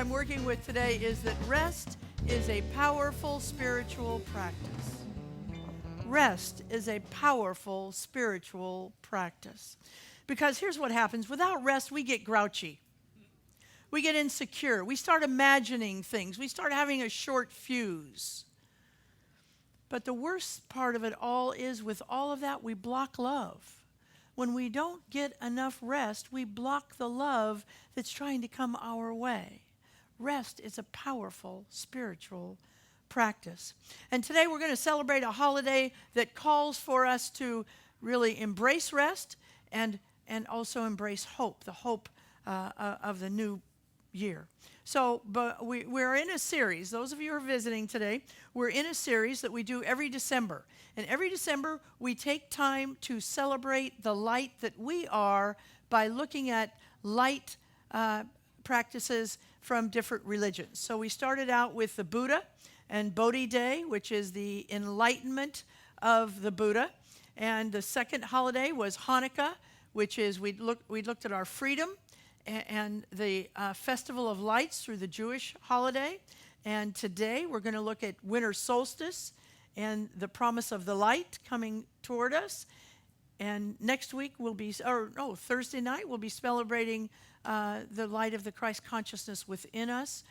I'm working with today is that rest is a powerful spiritual practice. Rest is a powerful spiritual practice. Because here's what happens. Without rest, we get grouchy. We get insecure. We start imagining things. We start having a short fuse. But the worst part of it all is with all of that, we block love. When we don't get enough rest, we block the love that's trying to come our way. Rest is a powerful spiritual practice. And today we're going to celebrate a holiday that calls for us to really embrace rest and also embrace hope, the hope of the new year. So, but we're in a series. Those of you who are visiting today, we're in a series that we do every December. And every December, we take time to celebrate the light that we are by looking at light practices from different religions. So we started out with the Buddha and Bodhi Day, which is the enlightenment of the Buddha. And the second holiday was Hanukkah, which is we looked at our freedom and the Festival of Lights through the Jewish holiday. And today we're going to look at Winter Solstice and the promise of the light coming toward us. And next week Thursday night we'll be celebrating the light of the Christ consciousness within us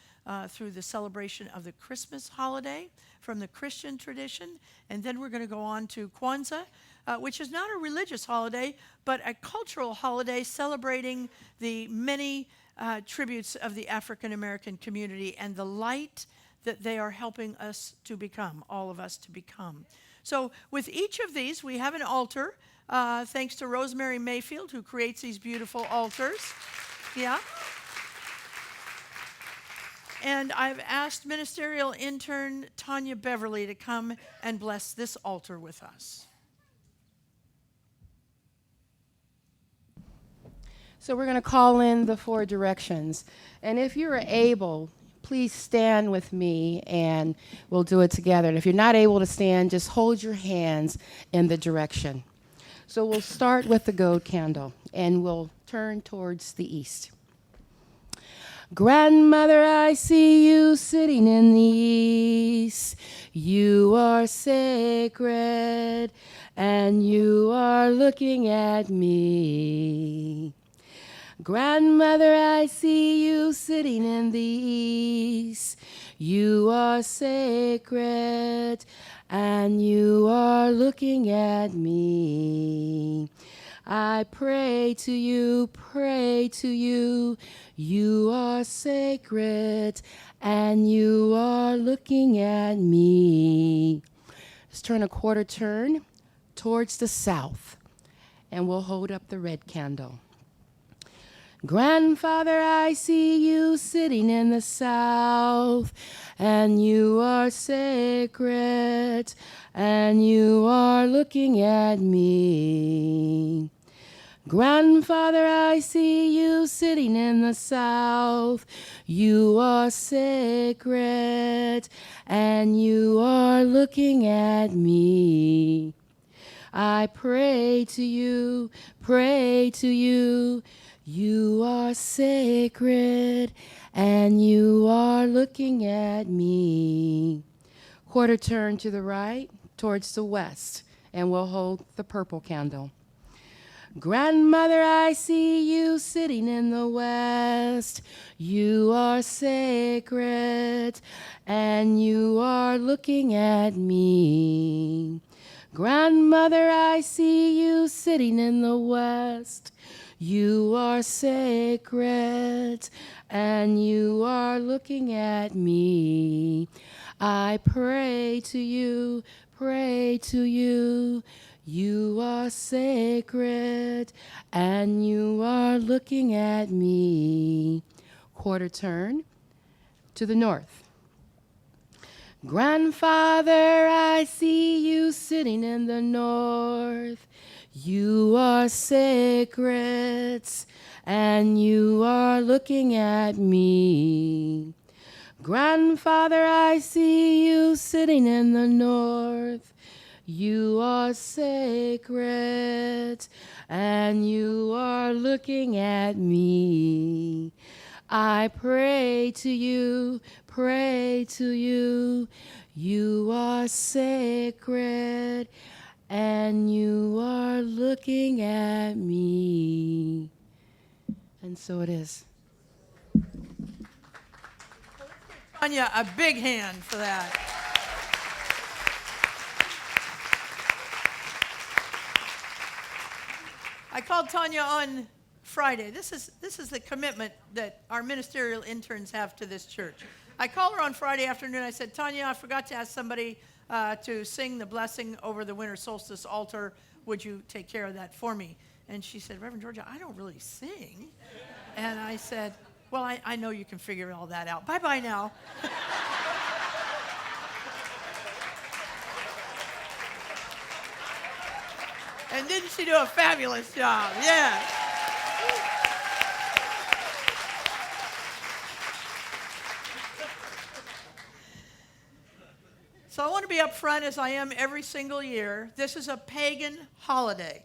through the celebration of the Christmas holiday from the Christian tradition. And then we're going to go on to Kwanzaa, which is not a religious holiday, but a cultural holiday celebrating the many tributes of the African American community and the light that they are helping us to become, all of us to become. So with each of these, we have an altar, thanks to Rosemary Mayfield, who creates these beautiful altars. Yeah. And I've asked ministerial intern Tanya Beverly to come and bless this altar with us. So we're going to call in the 4 directions. And if you're able, please stand with me and we'll do it together. And if you're not able to stand, just hold your hands in the direction. So we'll start with the gold candle and we'll turn towards the east. Grandmother, I see you sitting in the east. You are sacred and you are looking at me. Grandmother, I see you sitting in the east. You are sacred and you are looking at me. I pray to you, pray to you. You are sacred and you are looking at me. Let's turn a quarter turn towards the south and we'll hold up the red candle. Grandfather, I see you sitting in the south, and you are sacred, and you are looking at me. Grandfather, I see you sitting in the south, you are sacred, and you are looking at me. I pray to you, pray to you. You are sacred and you are looking at me. Quarter turn to the right towards the west and we'll hold the purple candle. Grandmother, I see you sitting in the west. You are sacred and you are looking at me. Grandmother, I see you sitting in the west. You are sacred, and you are looking at me. I pray to you, pray to you. You are sacred, and you are looking at me. Quarter turn to the north. Grandfather, I see you sitting in the north. You are sacred, and you are looking at me. Grandfather, I see you sitting in the north. You are sacred, and you are looking at me. I pray to you, pray to you. You are sacred, and you are looking at me. And so it is. Tanya, a big hand for that. I called Tanya on Friday. This is the commitment that our ministerial interns have to this church. I called her on Friday afternoon. I said, Tanya, I forgot to ask somebody to sing the blessing over the Winter Solstice altar. Would you take care of that for me? And she said, Reverend Georgia, I don't really sing. And I said, well, I know you can figure all that out. Bye-bye now. And didn't she do a fabulous job? Yeah. So I want to be up front, as I am every single year. This is a pagan holiday,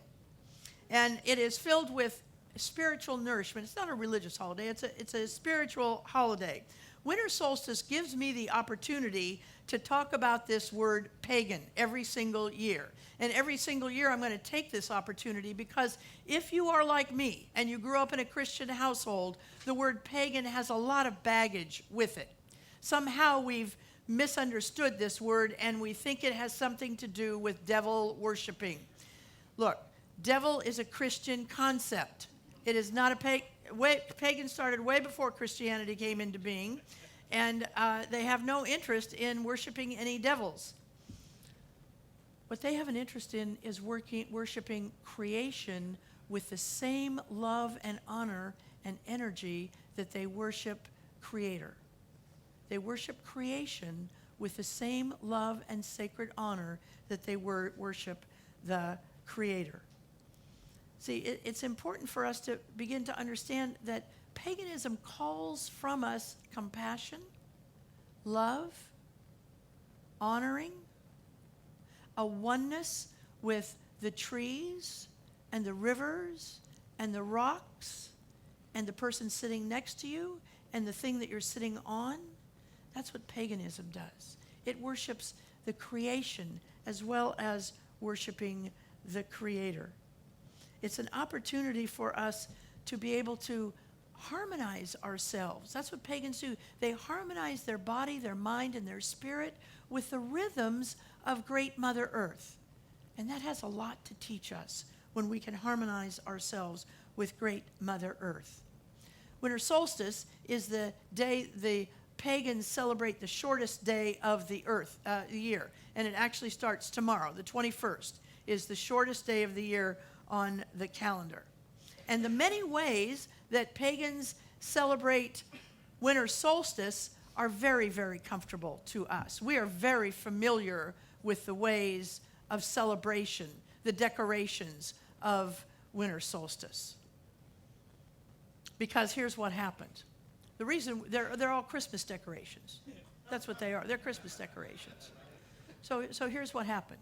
and it is filled with spiritual nourishment. It's not a religious holiday. It's a spiritual holiday. Winter solstice gives me the opportunity to talk about this word pagan every single year. And every single year I'm going to take this opportunity because if you are like me and you grew up in a Christian household, the word pagan has a lot of baggage with it. Somehow we've misunderstood this word and we think it has something to do with devil worshiping. Look, devil is a Christian concept. It is not a pagan started way before Christianity came into being, and they have no interest in worshiping any devils. What they have an interest in is worshiping creation with the same love and honor and energy that they worship Creator. They worship creation with the same love and sacred honor that they worship the Creator. See, it's important for us to begin to understand that paganism calls from us compassion, love, honoring, a oneness with the trees and the rivers and the rocks and the person sitting next to you and the thing that you're sitting on. That's what paganism does. It worships the creation as well as worshiping the Creator. It's an opportunity for us to be able to harmonize ourselves. That's what pagans do. They harmonize their body, their mind, and their spirit with the rhythms of Great Mother Earth. And that has a lot to teach us when we can harmonize ourselves with Great Mother Earth. Winter solstice is the day the pagans celebrate the shortest day of the year. And it actually starts tomorrow. The 21st is the shortest day of the year on the calendar. And the many ways that pagans celebrate winter solstice are very, very comfortable to us. We are very familiar with the ways of celebration, the decorations of winter solstice. Because here's what happened. The reason, they're all Christmas decorations. That's what they are. They're Christmas decorations. So here's what happened.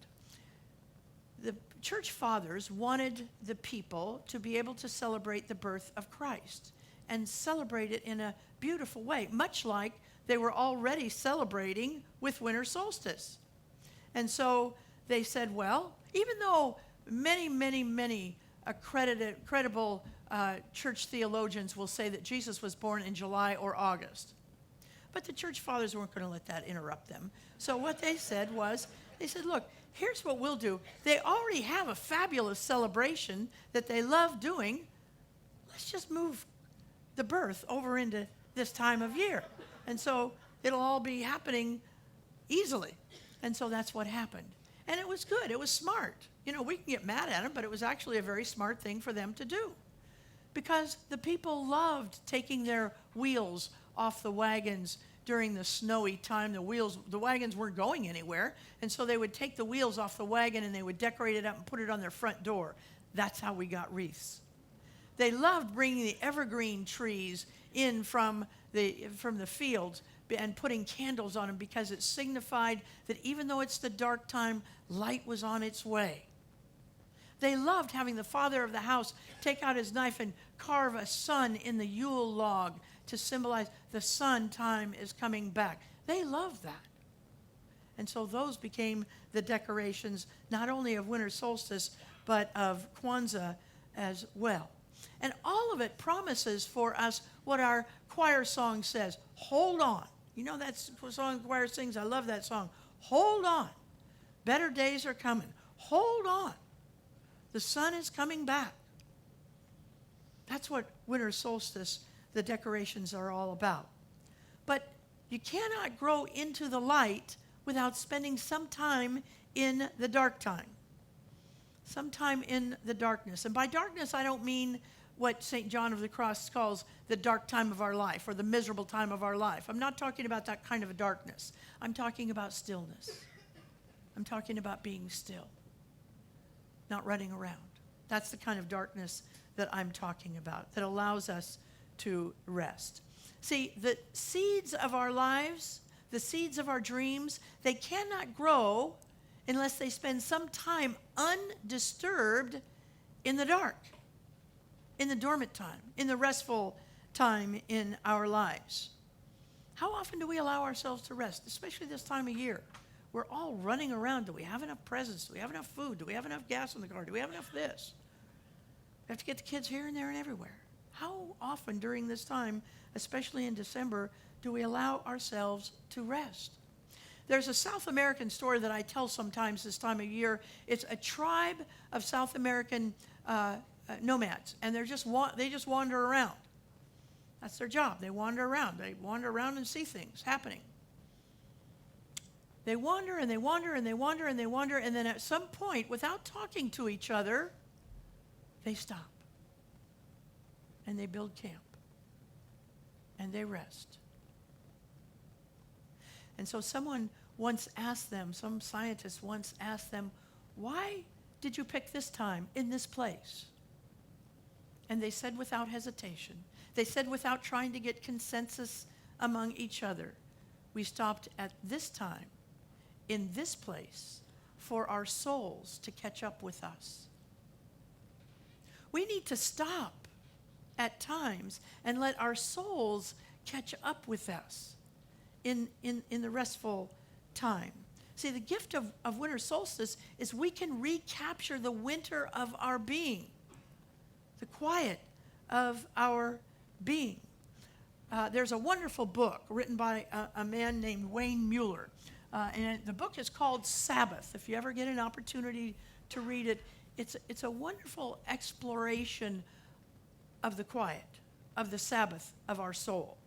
The church fathers wanted the people to be able to celebrate the birth of Christ and celebrate it in a beautiful way, much like they were already celebrating with winter solstice. And so they said, well, even though many credible church theologians will say that Jesus was born in July or August, but the church fathers weren't going to let that interrupt them. So what they said was, they said, look, here's what we'll do. They already have a fabulous celebration that they love doing. Let's just move the birth over into this time of year. And so it'll all be happening easily. And so that's what happened. And it was good. It was smart. You know, we can get mad at them, but it was actually a very smart thing for them to do. Because the people loved taking their wheels off the wagons during the snowy time. The wagons weren't going anywhere, and so they would take the wheels off the wagon and they would decorate it up and put it on their front door. That's how we got wreaths. They loved bringing the evergreen trees in from the fields and putting candles on them because it signified that even though it's the dark time, light was on its way. They loved having the father of the house take out his knife and carve a sun in the Yule log to symbolize the sun time is coming back. They love that. And so those became the decorations, not only of winter solstice, but of Kwanzaa as well. And all of it promises for us what our choir song says. Hold on. You know that song the choir sings? I love that song. Hold on. Better days are coming. Hold on. The sun is coming back. That's what winter solstice, the decorations are all about. But you cannot grow into the light without spending some time in the dark time. Some time in the darkness. And by darkness, I don't mean what St. John of the Cross calls the dark time of our life or the miserable time of our life. I'm not talking about that kind of a darkness. I'm talking about stillness. I'm talking about being still, not running around. That's the kind of darkness that I'm talking about, that allows us to rest. See, the seeds of our lives, the seeds of our dreams, they cannot grow unless they spend some time undisturbed in the dark, in the dormant time, in the restful time in our lives. How often do we allow ourselves to rest, especially this time of year? We're all running around. Do we have enough presents? Do we have enough food? Do we have enough gas in the car? Do we have enough this? We have to get the kids here and there and everywhere. How often during this time, especially in December, do we allow ourselves to rest? There's a South American story that I tell sometimes this time of year. It's a tribe of South American nomads, and they just wander around. That's their job. They wander around. They wander around and see things happening. They wander and they wander and they wander and they wander, and then at some point, without talking to each other, they stop. And they build camp. And they rest. And so someone once asked them, some scientist once asked them, why did you pick this time in this place? And they said without hesitation, they said without trying to get consensus among each other, we stopped at this time, in this place, for our souls to catch up with us. We need to stop at times and let our souls catch up with us in the restful time. See, the gift of winter solstice is we can recapture the winter of our being, the quiet of our being. There's a wonderful book written by a man named Wayne Mueller, and the book is called Sabbath. If you ever get an opportunity to read it, it's a wonderful exploration of the quiet, of the Sabbath of our soul.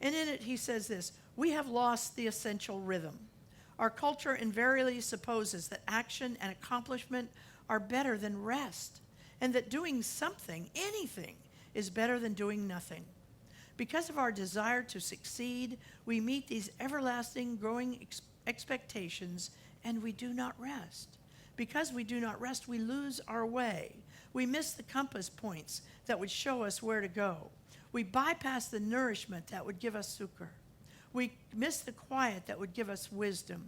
And in it he says this: we have lost the essential rhythm. Our culture invariably supposes that action and accomplishment are better than rest, and that doing something, anything, is better than doing nothing. Because of our desire to succeed, we meet these everlasting growing expectations, and we do not rest. Because we do not rest, we lose our way. We miss the compass points that would show us where to go. We bypass the nourishment that would give us succor. We miss the quiet that would give us wisdom.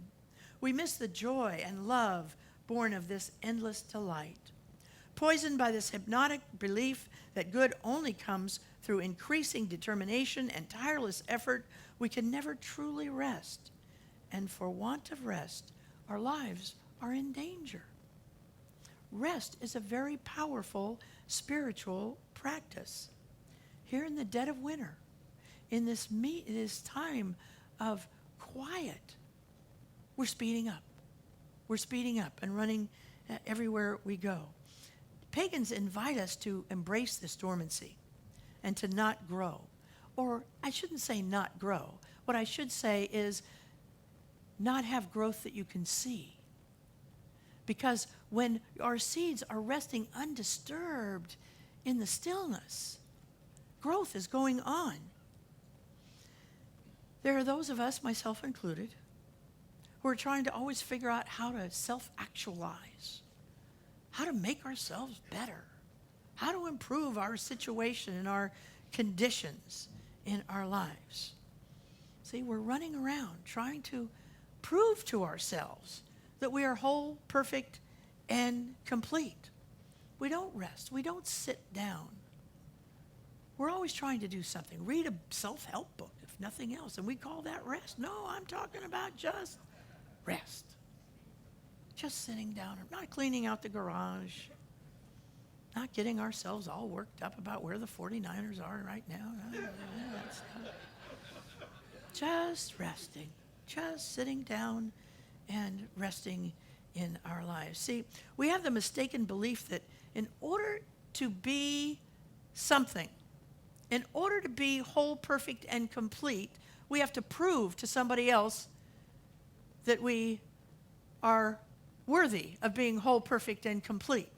We miss the joy and love born of this endless delight. Poisoned by this hypnotic belief that good only comes through increasing determination and tireless effort, we can never truly rest. And for want of rest, our lives are in danger. Rest is a very powerful spiritual practice. Here in the dead of winter, in this time of quiet, we're speeding up. We're speeding up and running everywhere we go. Pagans invite us to embrace this dormancy and to not grow. Or I shouldn't say not grow. What I should say is not have growth that you can see. Because when our seeds are resting undisturbed in the stillness, growth is going on. There are those of us, myself included, who are trying to always figure out how to self-actualize, how to make ourselves better, how to improve our situation and our conditions in our lives. See, we're running around trying to prove to ourselves that we are whole, perfect, and complete. We don't rest. We don't sit down. We're always trying to do something. Read a self-help book, if nothing else, and we call that rest. No, I'm talking about just rest. Just sitting down, not cleaning out the garage, not getting ourselves all worked up about where the 49ers are right now. Just resting, just sitting down and resting in our lives. See, we have the mistaken belief that in order to be something, in order to be whole, perfect, and complete, we have to prove to somebody else that we are worthy of being whole, perfect, and complete.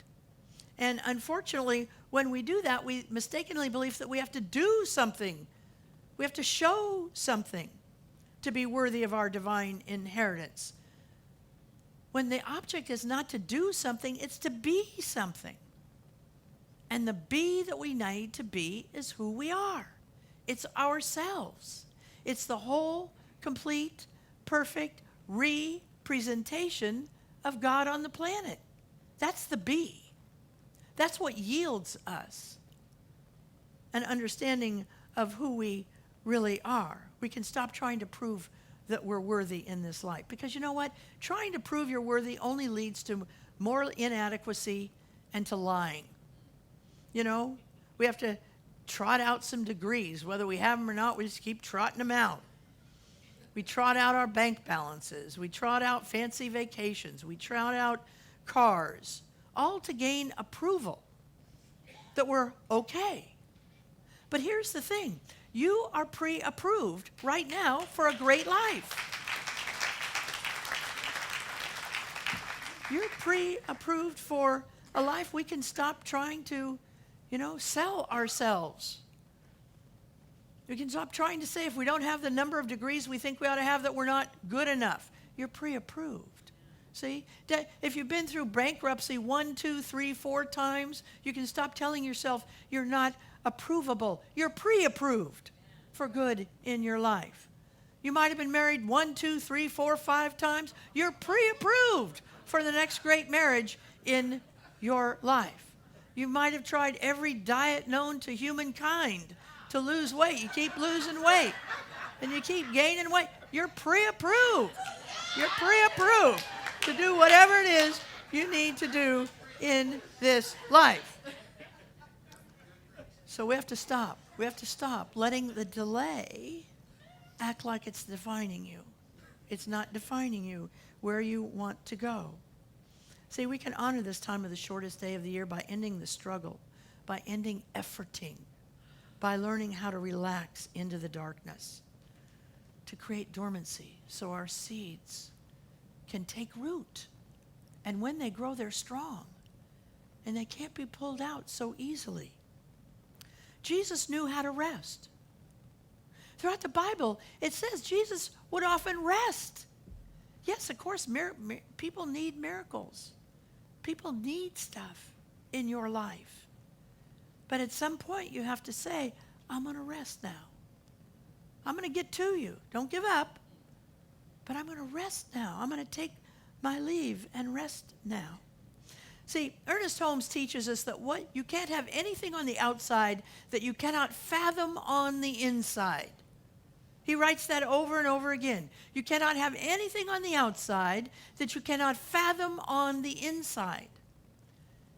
And unfortunately, when we do that, we mistakenly believe that we have to do something. We have to show something to be worthy of our divine inheritance. When the object is not to do something, it's to be something. And the be that we need to be is who we are. It's ourselves. It's the whole, complete, perfect representation of God on the planet. That's the be. That's what yields us an understanding of who we really are. We can stop trying to prove that we're worthy in this life. Because you know what? Trying to prove you're worthy only leads to moral inadequacy and to lying. You know, we have to trot out some degrees. Whether we have them or not, we just keep trotting them out. We trot out our bank balances. We trot out fancy vacations. We trot out cars, all to gain approval that we're okay. But here's the thing. You are pre-approved right now for a great life. You're pre-approved for a life. We can stop trying to, sell ourselves. We can stop trying to say if we don't have the number of degrees we think we ought to have that we're not good enough. You're pre-approved. See, if you've been through bankruptcy 1, 2, 3, 4 times, you can stop telling yourself you're not approvable. You're pre-approved for good in your life. You might have been married 1, 2, 3, 4, 5 times. You're pre-approved for the next great marriage in your life. You might have tried every diet known to humankind to lose weight. You keep losing weight and you keep gaining weight. You're pre-approved. You're pre-approved to do whatever it is you need to do in this life. So we have to stop. We have to stop letting the delay act like it's defining you. It's not defining you where you want to go. See, we can honor this time of the shortest day of the year by ending the struggle, by ending efforting, by learning how to relax into the darkness, to create dormancy so our seeds can take root. And when they grow, they're strong, and they can't be pulled out so easily. Jesus knew how to rest. Throughout the Bible, it says Jesus would often rest. Yes, of course, people need miracles. People need stuff in your life. But at some point, you have to say, I'm going to rest now. I'm going to get to you. Don't give up. But I'm going to rest now. I'm going to take my leave and rest now. See, Ernest Holmes teaches us that you can't have anything on the outside that you cannot fathom on the inside. He writes that over and over again. You cannot have anything on the outside that you cannot fathom on the inside.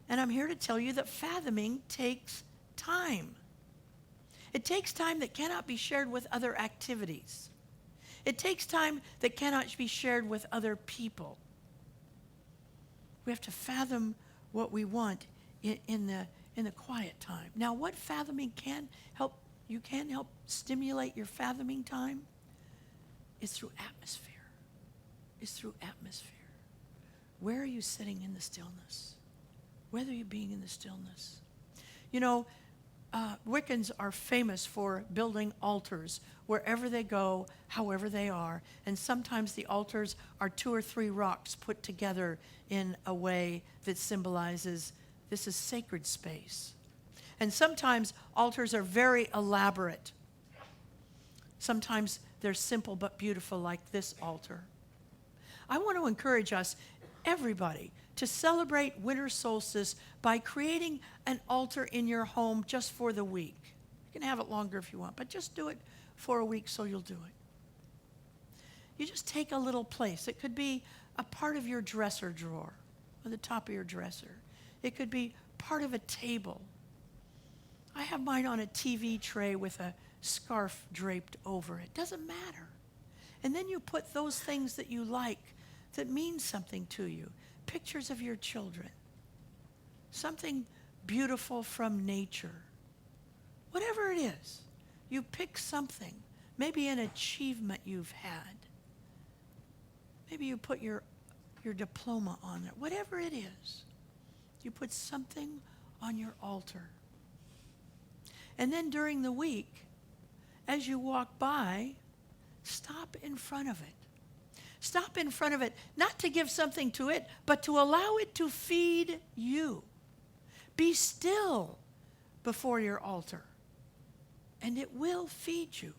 And I'm here to tell you that fathoming takes time. It takes time that cannot be shared with other activities. It takes time that cannot be shared with other people. We have to fathom what we want in the quiet time. Now, what fathoming can help stimulate your fathoming time is through atmosphere. It's through atmosphere. Where are you sitting in the stillness? Whether you're being in the stillness. Wiccans are famous for building altars wherever they go, however they are. And sometimes the altars are 2 or 3 rocks put together in a way that symbolizes this is sacred space. And sometimes altars are very elaborate. Sometimes they're simple but beautiful, like this altar. I want to encourage us, everybody, to celebrate winter solstice by creating an altar in your home just for the week. You can have it longer if you want, but just do it for a week so you'll do it. You just take a little place. It could be a part of your dresser drawer or the top of your dresser. It could be part of a table. I have mine on a TV tray with a scarf draped over it. Doesn't matter. And then you put those things that you like, that mean something to you. Pictures of your children. Something beautiful from nature. Whatever it is, you pick something. Maybe an achievement you've had. Maybe you put your diploma on it. Whatever it is, you put something on your altar. And then during the week, as you walk by, stop in front of it. Stop in front of it, not to give something to it, but to allow it to feed you. Be still before your altar, and it will feed you.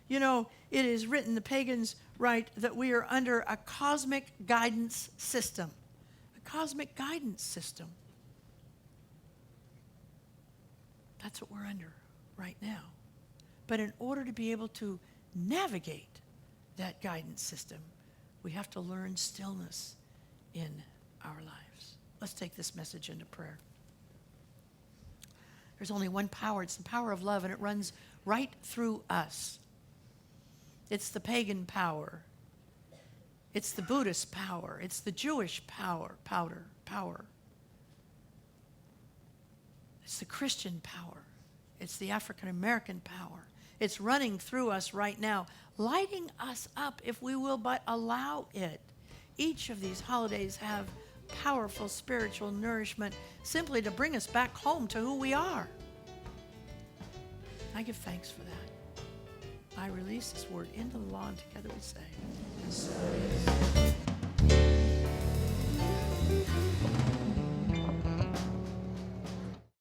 You know, it is written, the pagans write, that we are under a cosmic guidance system. A cosmic guidance system. That's what we're under right now. But in order to be able to navigate that guidance system, we have to learn stillness in our lives. Let's take this message into prayer. There's only one power. It's the power of love, and it runs right through us. It's the pagan power. It's the Buddhist power. It's the Jewish power. It's the Christian power. It's the African American power. It's running through us right now, lighting us up if we will but allow it. Each of these holidays have powerful spiritual nourishment simply to bring us back home to who we are. I give thanks for that. I release this word into the law, and together we say, and so it is.